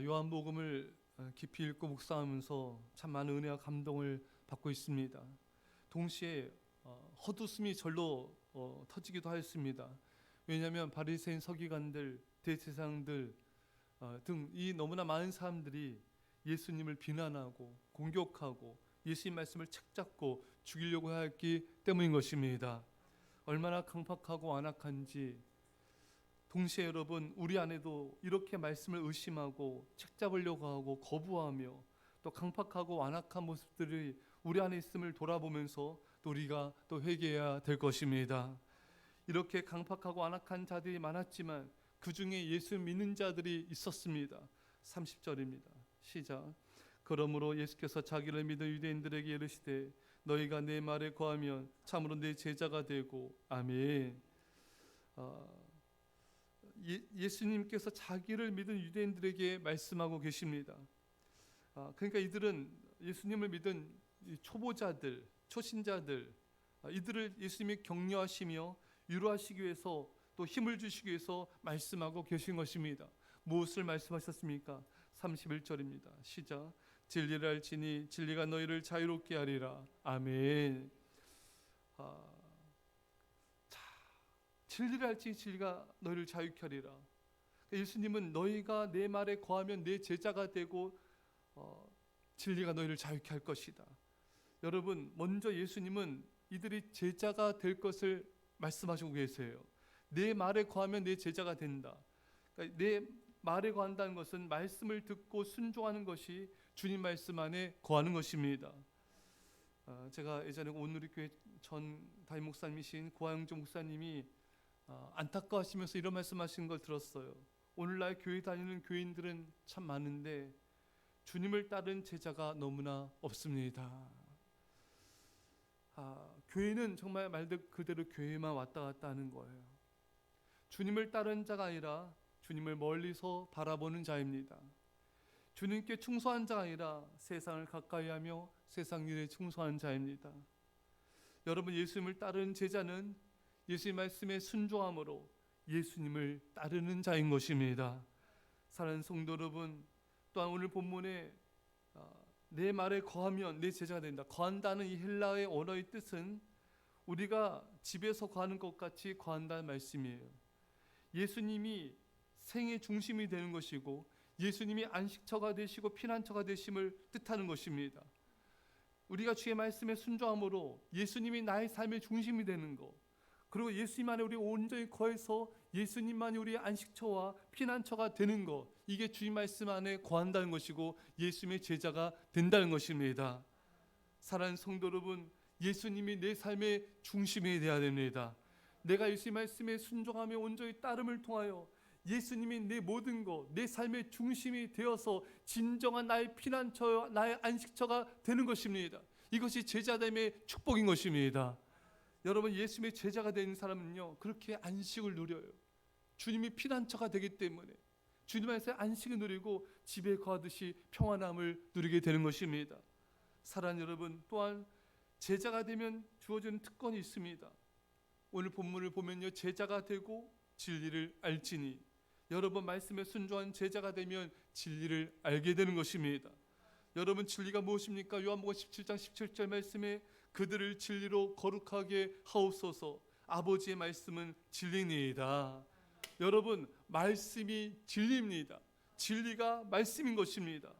요한복음을 깊이 읽고 묵상하면서 참 많은 은혜와 감동을 받고 있습니다. 동시에 헛웃음이 절로 터지기도 하였습니다. 왜냐하면 바리새인 서기관들, 대제사장들 등 이 너무나 많은 사람들이 예수님을 비난하고 공격하고 예수님 말씀을 책잡고 죽이려고 하였기 때문인 것입니다. 얼마나 강팍하고 완악한지, 동시에 여러분 우리 안에도 이렇게 말씀을 의심하고 책잡으려고 하고 거부하며 또 강팍하고 완악한 모습들이 우리 안에 있음을 돌아보면서 또 우리가 또 회개해야 될 것입니다. 이렇게 강팍하고 완악한 자들이 많았지만 그 중에 예수 믿는 자들이 있었습니다. 30절입니다. 시작. 그러므로 예수께서 자기를 믿은 유대인들에게 이르시되 너희가 내 말에 거하면 참으로 내 제자가 되고. 아멘. 예수님께서 자기를 믿은 유대인들에게 말씀하고 계십니다. 그러니까 이들은 예수님을 믿은 초보자들, 초신자들, 이들을 예수님이 격려하시며 위로하시기 위해서 또 힘을 주시기 위해서 말씀하고 계신 것입니다. 무엇을 말씀하셨습니까? 31절입니다. 시작. 진리를 알지니 진리가 너희를 자유롭게 하리라. 아멘. 진리를 알지니 진리가 너희를 자유케 하리라. 예수님은 너희가 내 말에 거하면 내 제자가 되고 진리가 너희를 자유케 할 것이다. 여러분, 먼저 예수님은 이들이 제자가 될 것을 말씀하시고 계세요. 내 말에 거하면 내 제자가 된다. 그러니까 내 말에 거한다는 것은 말씀을 듣고 순종하는 것이 주님 말씀 안에 거하는 것입니다. 제가 예전에 온누리교회 전 담임 목사님이신 고하영조 목사님이 안타까워하시면서 이런 말씀하시는 걸 들었어요. 오늘날 교회 다니는 교인들은 참 많은데 주님을 따른 제자가 너무나 없습니다. 교회는 정말 말 그대로 교회만 왔다 갔다 하는 거예요. 주님을 따른 자가 아니라 주님을 멀리서 바라보는 자입니다. 주님께 충성한 자가 아니라 세상을 가까이하며 세상 일에 충성한 자입니다. 여러분, 예수님을 따르는 제자는 예수님 말씀에 순종함으로 예수님을 따르는 자인 것입니다. 사랑하는 성도 여러분, 또한 오늘 본문에 내 말에 거하면 내 제자가 된다. 거한다는 이 헬라어의 언어의 뜻은 우리가 집에서 거하는 것 같이 거한다는 말씀이에요. 예수님이 생의 중심이 되는 것이고 예수님이 안식처가 되시고 피난처가 되심을 뜻하는 것입니다. 우리가 주의 말씀에 순종함으로 예수님이 나의 삶의 중심이 되는 것, 그리고 예수님 안에 우리 온전히 거해서 예수님만이 우리의 안식처와 피난처가 되는 것, 이게 주님 말씀 안에 거한다는 것이고 예수님의 제자가 된다는 것입니다. 사랑하는 성도 여러분, 예수님이 내 삶의 중심이 되어야 됩니다. 내가 예수님 말씀에 순종하며 온전히 따름을 통하여 예수님이 내 모든 것, 내 삶의 중심이 되어서 진정한 나의 피난처와 나의 안식처가 되는 것입니다. 이것이 제자됨의 축복인 것입니다. 여러분, 예수님의 제자가 된 사람은요, 그렇게 안식을 누려요. 주님이 피난처가 되기 때문에 주님 안에서 안식을 누리고 집에 거하듯이 평안함을 누리게 되는 것입니다. 사랑하는 여러분, 또한 제자가 되면 주어지는 특권이 있습니다. 오늘 본문을 보면요, 제자가 되고 진리를 알지니, 여러분 말씀에 순종한 제자가 되면 진리를 알게 되는 것입니다. 여러분, 진리가 무엇입니까? 요한복음 17장 17절 말씀에 그들을 진리로 거룩하게 하옵소서. 아버지의 말씀은 진리니이다. 여러분, 말씀이 진리입니다. 진리가 말씀인 것입니다.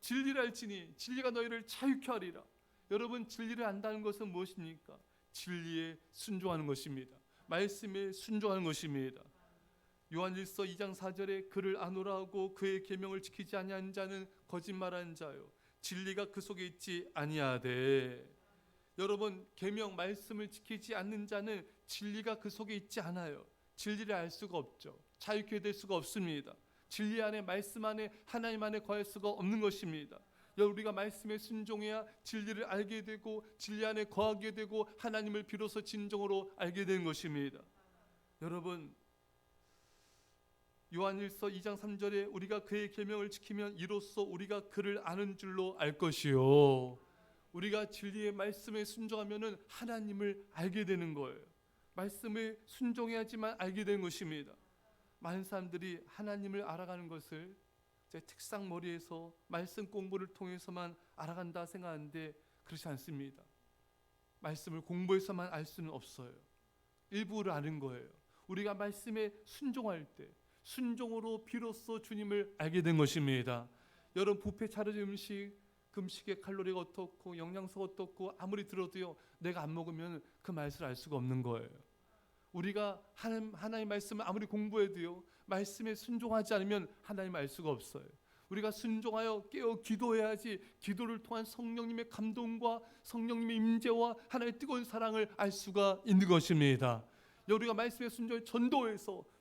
진리를 알지니 진리가 너희를 자유케 하리라. 여러분, 진리를 안다는 것은 무엇입니까? 진리에 순종하는 것입니다. 말씀에 순종하는 것입니다. 요한일서 2장 4절에 그를 아노라 하고 그의 계명을 지키지 아니한 자는 거짓말하는 자요 진리가 그 속에 있지 아니하되. 여러분, 계명 말씀을 지키지 않는 자는 진리가 그 속에 있지 않아요. 진리를 알 수가 없죠. 자유케 될 수가 없습니다. 진리 안에, 말씀 안에, 하나님 안에 거할 수가 없는 것입니다. 우리가 말씀에 순종해야 진리를 알게 되고 진리 안에 거하게 되고 하나님을 비로소 진정으로 알게 되는 것입니다. 여러분, 요한일서 2장 3절에 우리가 그의 계명을 지키면 이로써 우리가 그를 아는 줄로 알 것이요. 우리가 진리의 말씀에 순종하면은 하나님을 알게 되는 거예요. 말씀에 순종해야지만 알게 되는 것입니다. 많은 사람들이 하나님을 알아가는 것을 제 책상 머리에서 말씀 공부를 통해서만 알아간다 생각하는데 그렇지 않습니다. 말씀을 공부해서만 알 수는 없어요. 일부를 아는 거예요. 우리가 말씀에 순종할 때 순종으로 비로소 주님을 알게 된 것입니다. 여러분 뷔페 차려진 음식, 그 음식의 칼로리가 어떻고 영양소가 어떻고 아무리 들어도요 내가 안 먹으면 그 맛을 알 수가 없는 거예요. 우리가 하나님의 말씀을 아무리 공부해도요 말씀에 순종하지 않으면 하나님을 알 수가 없어요. 우리가 순종하여 깨어 기도해야지 기도를 통한 성령님의 감동과 성령님의 임재와 하나님의 뜨거운 사랑을 알 수가 있는 것입니다. 우리가 말씀에 순종해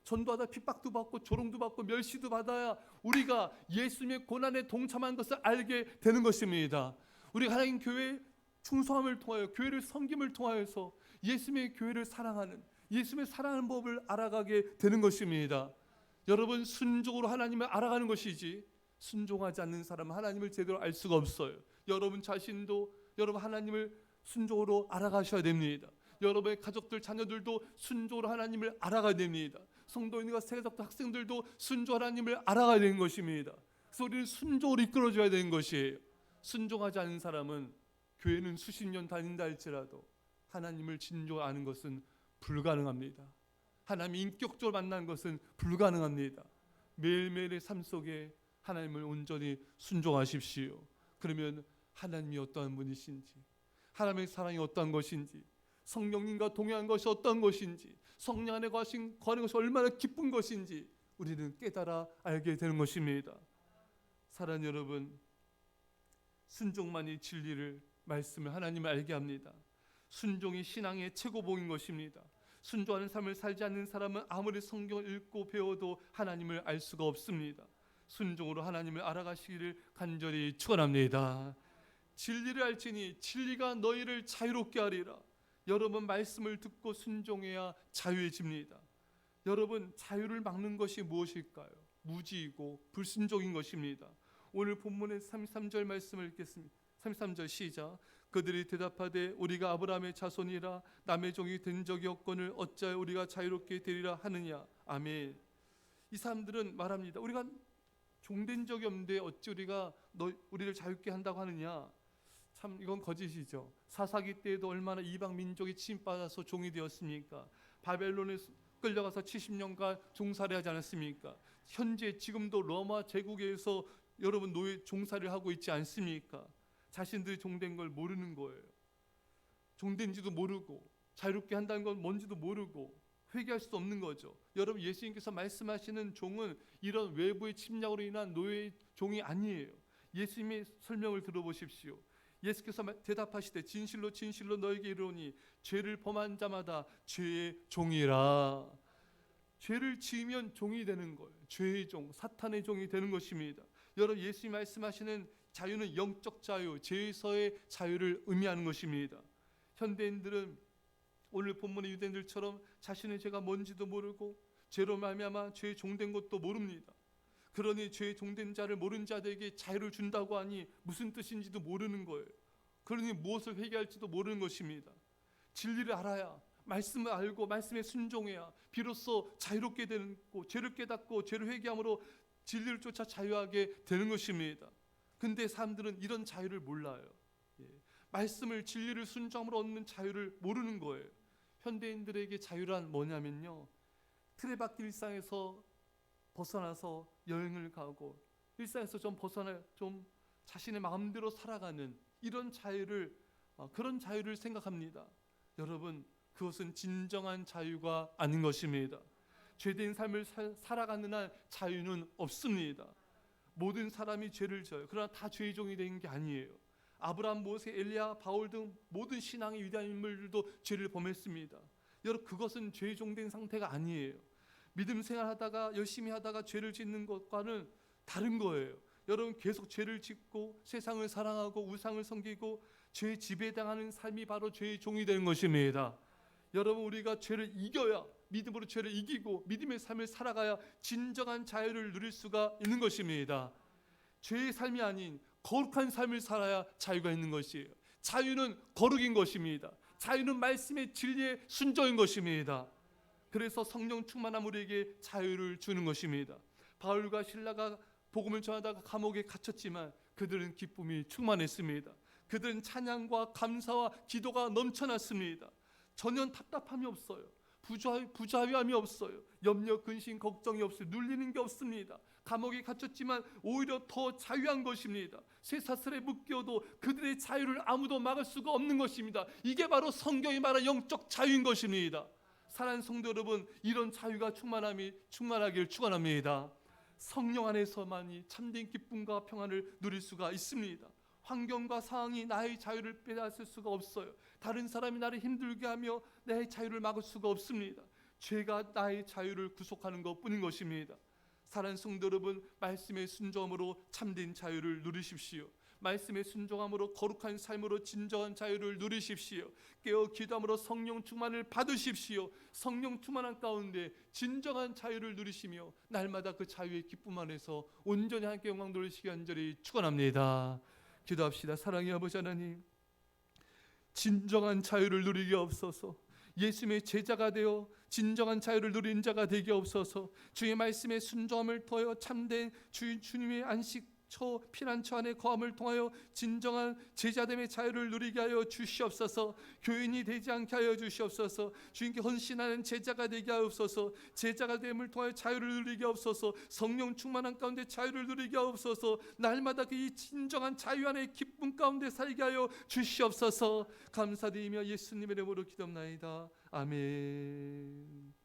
전도하다 핍박도 받고 조롱도 받고 멸시도 받아야 우리가 예수님의 고난에 동참한 것을 알게 되는 것입니다. 우리가 하나님 교회의 충성함을 통하여 교회를 섬김을 통하여서 예수님의 교회를 사랑하는 예수님의 사랑하는 법을 알아가게 되는 것입니다. 여러분 순종으로 하나님을 알아가는 것이지 순종하지 않는 사람은 하나님을 제대로 알 수가 없어요. 여러분 자신도 여러분 하나님을 순종으로 알아가셔야 됩니다. 여러분의 가족들 자녀들도 순종으로 하나님을 알아가야 됩니다. 성도인과 세대적 학생들도 순종 하나님을 알아가야 되는 것입니다. 그래서 우리는 순종으로 이끌어줘야 되는 것이에요. 순종하지 않는 사람은 교회는 수십 년 다닌다 할지라도 하나님을 진정으로 아는 것은 불가능합니다. 하나님 인격적으로 만나는 것은 불가능합니다. 매일매일의 삶 속에 하나님을 온전히 순종하십시오. 그러면 하나님이 어떠한 분이신지, 하나님의 사랑이 어떠한 것인지, 성령님과 동행한 것이 어떤 것인지, 성령 안에 거하는 것이 얼마나 기쁜 것인지 우리는 깨달아 알게 되는 것입니다. 사랑하는 여러분, 순종만이 진리를 말씀을 하나님을 알게 합니다. 순종이 신앙의 최고봉인 것입니다. 순종하는 삶을 살지 않는 사람은 아무리 성경을 읽고 배워도 하나님을 알 수가 없습니다. 순종으로 하나님을 알아가시기를 간절히 축원합니다. 진리를 알지니 진리가 너희를 자유롭게 하리라. 여러분 말씀을 듣고 순종해야 자유해집니다. 여러분 자유를 막는 것이 무엇일까요? 무지이고 불순종인 것입니다. 오늘 본문의 33절 말씀을 읽겠습니다. 33절 시작. 그들이 대답하되 우리가 아브라함의 자손이라 남의 종이 된 적이 없거늘 어찌하여 우리가 자유롭게 되리라 하느냐. 아멘. 이 사람들은 말합니다. 우리가 종된 적이 없는데 어찌 우리가 우리를 자유롭게 한다고 하느냐. 참 이건 거짓이죠. 사사기 때에도 얼마나 이방 민족이 침받아서 종이 되었습니까? 바벨론에 끌려가서 70년간 종살이 하지 않았습니까? 현재 지금도 로마 제국에서 여러분 노예 종살이를 하고 있지 않습니까? 자신들이 종된 걸 모르는 거예요. 종된지도 모르고 자유롭게 한다는 건 뭔지도 모르고 회개할 수 없는 거죠. 여러분 예수님께서 말씀하시는 종은 이런 외부의 침략으로 인한 노예의 종이 아니에요. 예수님의 설명을 들어보십시오. 예수께서 대답하시되 진실로 진실로 너에게 이르노니 죄를 범한 자마다 죄의 종이라. 죄를 지으면 종이 되는 거예요. 죄의 종, 사탄의 종이 되는 것입니다. 여러분 예수님이 말씀하시는 자유는 영적 자유, 죄에서의 자유를 의미하는 것입니다. 현대인들은 오늘 본문의 유대인들처럼 자신의 죄가 뭔지도 모르고 죄로 말미암아 죄에 종된 것도 모릅니다. 그러니 죄에 종된 자를 모르는 자들에게 자유를 준다고 하니 무슨 뜻인지도 모르는 거예요. 그러니 무엇을 회개할지도 모르는 것입니다. 진리를 알아야, 말씀을 알고 말씀에 순종해야 비로소 자유롭게 되고 죄를 깨닫고 죄를 회개함으로 진리를 쫓아 자유하게 되는 것입니다. 근데 사람들은 이런 자유를 몰라요. 말씀을 진리를 순종함으로 얻는 자유를 모르는 거예요. 현대인들에게 자유란 뭐냐면요, 틀에 박힌 일상에서 벗어나서 여행을 가고 일상에서 좀 벗어나 좀 자신의 마음대로 살아가는 이런 자유를 그런 자유를 생각합니다. 여러분 그것은 진정한 자유가 아닌 것입니다. 죄된 삶을 살아가는 한 자유는 없습니다. 모든 사람이 죄를 져요. 그러나 다 죄의 종이 되는 게 아니에요. 아브라함, 모세, 엘리야, 바울 등 모든 신앙의 위대한 인물들도 죄를 범했습니다. 여러분 그것은 죄의 종된 상태가 아니에요. 믿음 생활하다가 열심히 하다가 죄를 짓는 것과는 다른 거예요. 여러분 계속 죄를 짓고 세상을 사랑하고 우상을 섬기고 죄에 지배당하는 삶이 바로 죄의 종이 되는 것입니다. 여러분 우리가 죄를 이겨야, 믿음으로 죄를 이기고 믿음의 삶을 살아가야 진정한 자유를 누릴 수가 있는 것입니다. 죄의 삶이 아닌 거룩한 삶을 살아야 자유가 있는 것이에요. 자유는 거룩인 것입니다. 자유는 말씀의 진리의 순종인 것입니다. 그래서 성령 충만한 우리에게 자유를 주는 것입니다. 바울과 실라가 복음을 전하다가 감옥에 갇혔지만 그들은 기쁨이 충만했습니다. 그들은 찬양과 감사와 기도가 넘쳐났습니다. 전혀 답답함이 없어요. 부자유함이 없어요. 염려, 근심, 걱정이 없어요. 눌리는 게 없습니다. 감옥에 갇혔지만 오히려 더 자유한 것입니다. 쇠사슬에 묶여도 그들의 자유를 아무도 막을 수가 없는 것입니다. 이게 바로 성경이 말하는 영적 자유인 것입니다. 사랑하는 성도 여러분, 이런 자유가 충만하길 축원합니다. 성령 안에서만이 참된 기쁨과 평안을 누릴 수가 있습니다. 환경과 상황이 나의 자유를 빼앗을 수가 없어요. 다른 사람이 나를 힘들게 하며 나의 자유를 막을 수가 없습니다. 죄가 나의 자유를 구속하는 것뿐인 것입니다. 사랑하는 성도 여러분, 말씀의 순종함으로 참된 자유를 누리십시오. 말씀의 순종함으로 거룩한 삶으로 진정한 자유를 누리십시오. 깨어 기도함으로 성령 충만을 받으십시오. 성령 충만한 가운데 진정한 자유를 누리시며 날마다 그 자유의 기쁨 안에서 온전히 함께 영광 돌리시기 간절히 축원합니다. 기도합시다. 사랑의 아버지 하나님, 진정한 자유를 누리게 없어서, 예수님의 제자가 되어 진정한 자유를 누린 자가 되게 없어서, 주의 말씀에 순종함을 통하여 참된 주님의 안식처 피난처 안에 거함을 통하여 진정한 제자됨의 자유를 누리게 하여 주시옵소서. 교인이 되지 않게 하여 주시옵소서. 주님께 헌신하는 제자가 되게 하옵소서. 제자가 됨을 통하여 자유를 누리게 하옵소서. 성령 충만한 가운데 자유를 누리게 하옵소서. 날마다 그 진정한 자유 안에 기쁨 가운데 살게 하여 주시옵소서. 감사드리며 예수님의 이름으로 기도합나이다. 아멘.